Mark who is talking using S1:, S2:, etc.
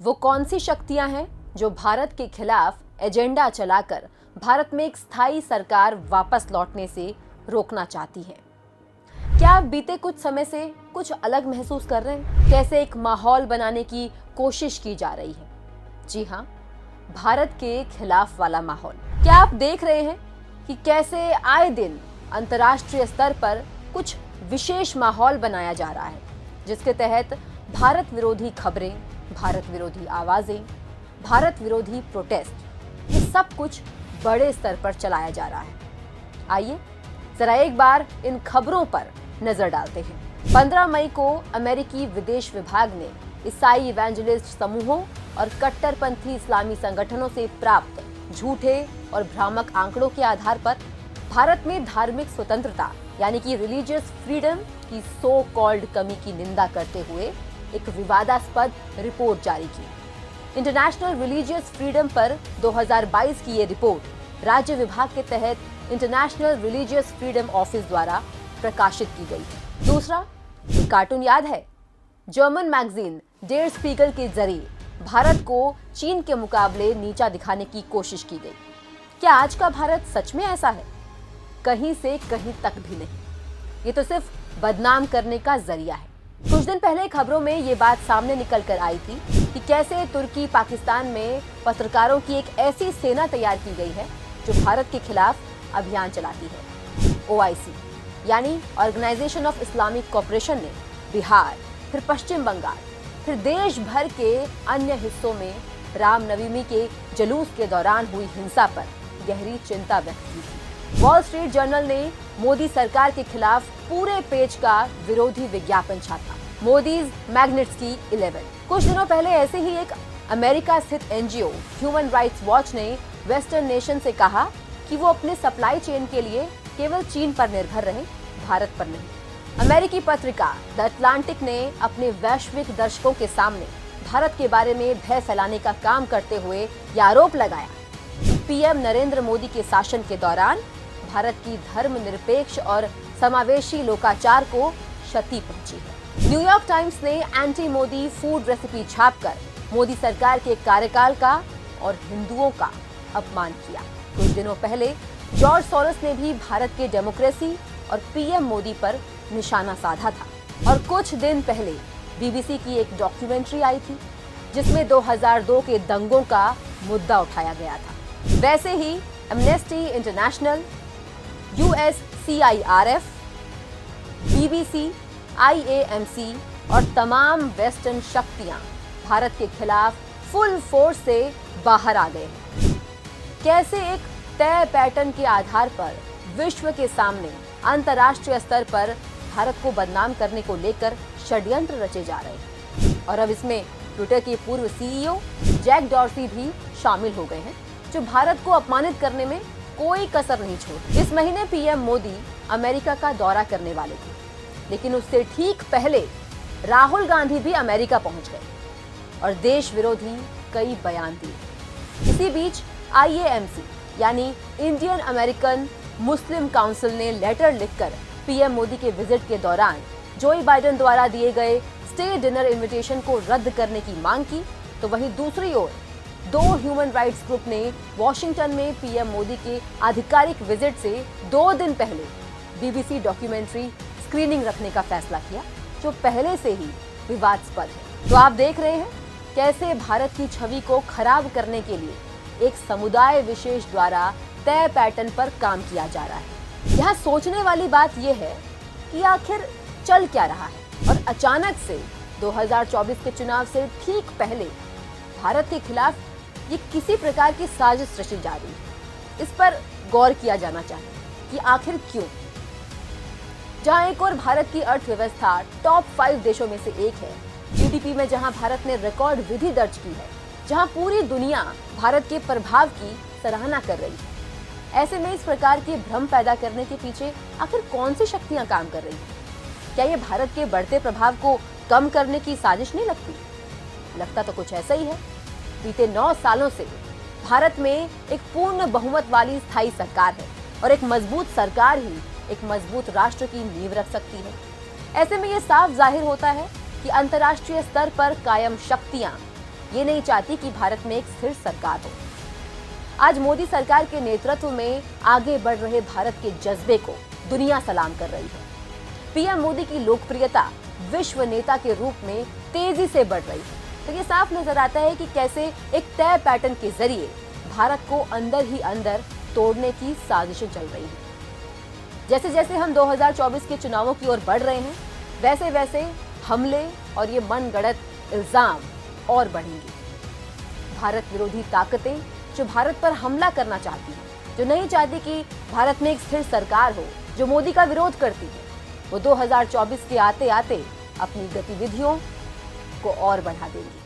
S1: वो कौन सी शक्तियां हैं जो भारत के खिलाफ एजेंडा चलाकर भारत में एक स्थायी सरकार वापस लौटने से रोकना चाहती हैं? क्या आप बीते कुछ समय से कुछ अलग महसूस कर रहे हैं? कैसे एक माहौल बनाने की कोशिश की जा रही है? जी हाँ, भारत के खिलाफ वाला माहौल। क्या आप देख रहे हैं कि कैसे आए दिन अंतर्राष्ट्रीय स्तर पर कुछ विशेष माहौल बनाया जा रहा है, जिसके तहत भारत विरोधी खबरें, भारत विरोधी आवाजें, भारत विरोधी प्रोटेस्ट, ये सब कुछ बड़े स्तर पर चलाया जा रहा है। आइए जरा एक बार इन खबरों पर नजर डालते हैं। 15 मई को अमेरिकी विदेश विभाग ने ईसाई इवेंजलिस्ट समूहों और कट्टरपंथी इस्लामी संगठनों से प्राप्त झूठे और भ्रामक आंकड़ों के आधार पर भारत में धार्मिक स्वतंत्रता यानी कि रिलीजियस फ्रीडम की सो कॉल्ड कमी की निंदा करते हुए एक विवादास्पद रिपोर्ट जारी की। इंटरनेशनल रिलीजियस फ्रीडम पर 2022 की ये रिपोर्ट राज्य विभाग के तहत इंटरनेशनल रिलीजियस फ्रीडम ऑफिस द्वारा प्रकाशित की गई। दूसरा, कार्टून याद है? जर्मन मैगजीन डेर स्पीगल के जरिए भारत को चीन के मुकाबले नीचा दिखाने की कोशिश की गई। क्या आज का भारत सच में ऐसा है? कहीं से कहीं तक भी नहीं। ये तो सिर्फ बदनाम करने का जरिया है। कुछ दिन पहले खबरों में ये बात सामने निकल कर आई थी कि कैसे तुर्की पाकिस्तान में पत्रकारों की एक ऐसी सेना तैयार की गई है जो भारत के खिलाफ अभियान चलाती है। OIC यानी ऑर्गेनाइजेशन ऑफ इस्लामिक कोऑपरेशन ने बिहार, फिर पश्चिम बंगाल, फिर देश भर के अन्य हिस्सों में रामनवमी के जुलूस के दौरान हुई हिंसा पर गहरी चिंता व्यक्त की थी। वॉल स्ट्रीट जर्नल ने मोदी सरकार के खिलाफ पूरे पेज का विरोधी विज्ञापन छापा, मोदीज मैग्निट्स्की 11। कुछ दिनों पहले ऐसे ही एक अमेरिका स्थित NGO ह्यूमन राइट्स वॉच ने वेस्टर्न नेशन से कहा कि वो अपने सप्लाई चेन के लिए केवल चीन पर निर्भर रहे, भारत पर नहीं। अमेरिकी पत्रिका द अटलांटिक ने अपने वैश्विक दर्शकों के सामने भारत के बारे में भय फैलाने का काम करते हुए ये आरोप लगाया कि PM नरेंद्र मोदी के शासन के दौरान भारत की धर्मनिरपेक्ष और समावेशी लोकाचार को क्षति पहुंची है। न्यूयॉर्क टाइम्स ने एंटी मोदी फूड रेसिपी छापकर मोदी सरकार के कार्यकाल का और हिंदुओं का अपमान किया। कुछ दिनों पहले जॉर्ज सोरोस ने भी भारत के डेमोक्रेसी और PM मोदी पर निशाना साधा था। और कुछ दिन पहले BBC की एक डॉक्यूमेंट्री आई थी जिसमें 2002 के दंगों का मुद्दा उठाया गया था। वैसे ही Amnesty International, USCIRF, BBC, IAMC और तमाम वेस्टर्न शक्तियां भारत के खिलाफ फुल फोर्स से बाहर आ गए हैं। कैसे एक तय पैटर्न के आधार पर विश्व के सामने अंतर्राष्ट्रीय स्तर पर भारत को बदनाम करने को लेकर षड्यंत्र रचे जा रहे हैं। और अब इसमें ट्विटर के पूर्व CEO जैक डॉर्सी भी शामिल हो गए हैं, जो भारत को अपमानित करने में कोई कसर नहीं छोड़ी। इस महीने PM मोदी अमेरिका का दौरा करने वाले थे, लेकिन उससे ठीक पहले राहुल गांधी भी अमेरिका पहुंच गए और देश विरोधी कई बयान दिए। इसी बीच IAMC यानी इंडियन अमेरिकन मुस्लिम काउंसिल ने लेटर लिखकर PM मोदी के विजिट के दौरान जोई बाइडेन द्वारा दिए गए स्टे डिनर इनविटेशन को रद्द करने की मांग की। तो वहीं दूसरी ओर 2 ह्यूमन राइट्स ग्रुप ने वॉशिंगटन में PM मोदी के आधिकारिक विजिट से 2 दिन पहले BBC डॉक्यूमेंट्री स्क्रीनिंग रखने का फैसला किया, जो पहले से ही विवादास्पद है। तो आप देख रहे हैं कैसे भारत की छवि को खराब करने के लिए एक समुदाय विशेष द्वारा तय पैटर्न पर काम किया जा रहा है। यहाँ सोचने वाली बात यह है कि आखिर चल क्या रहा है और अचानक से 2024 के चुनाव से ठीक पहले भारत के खिलाफ ये किसी प्रकार की साजिश रची जा रही है। इस पर गौर किया जाना चाहिए कि आखिर क्यों। जहां एक और भारत की अर्थव्यवस्था टॉप 5 देशों में से एक है, GDP में जहां भारत ने रिकॉर्ड वृद्धि दर्ज की है, जहां पूरी दुनिया भारत के प्रभाव की सराहना कर रही है, ऐसे में इस प्रकार के भ्रम पैदा करने के पीछे आखिर कौन सी शक्तियां काम कर रही हैं? क्या ये भारत के बढ़ते प्रभाव को कम करने की साजिश नहीं लगती? लगता तो कुछ ऐसा ही है। बीते 9 सालों से भारत में एक पूर्ण बहुमत वाली स्थायी सरकार है और एक मजबूत सरकार ही एक मजबूत राष्ट्र की नींव रख सकती है। ऐसे में ये साफ जाहिर होता है कि अंतर्राष्ट्रीय स्तर पर कायम शक्तियां ये नहीं चाहती कि भारत में एक स्थिर सरकार हो। आज मोदी सरकार के नेतृत्व में आगे बढ़ रहे भारत के जज्बे को दुनिया सलाम कर रही है। पीएम मोदी की लोकप्रियता विश्व नेता के रूप में तेजी से बढ़ रही है। तो ये साफ नजर आता है कि कैसे एक तय पैटर्न के जरिए भारत को अंदर ही अंदर तोड़ने की साजिशें चल रही हैं। जैसे जैसे हम 2024 के चुनावों की ओर बढ़ रहे हैं, वैसे वैसे हमले और ये मनगढ़ंत इल्जाम और बढ़ेंगे। भारत विरोधी ताकतें जो भारत पर हमला करना चाहती हैं, जो नहीं चाहती कि भारत में एक स्थिर सरकार हो, जो मोदी का विरोध करती है, वो 2024 के आते आते अपनी गतिविधियों को और बढ़ा देंगी।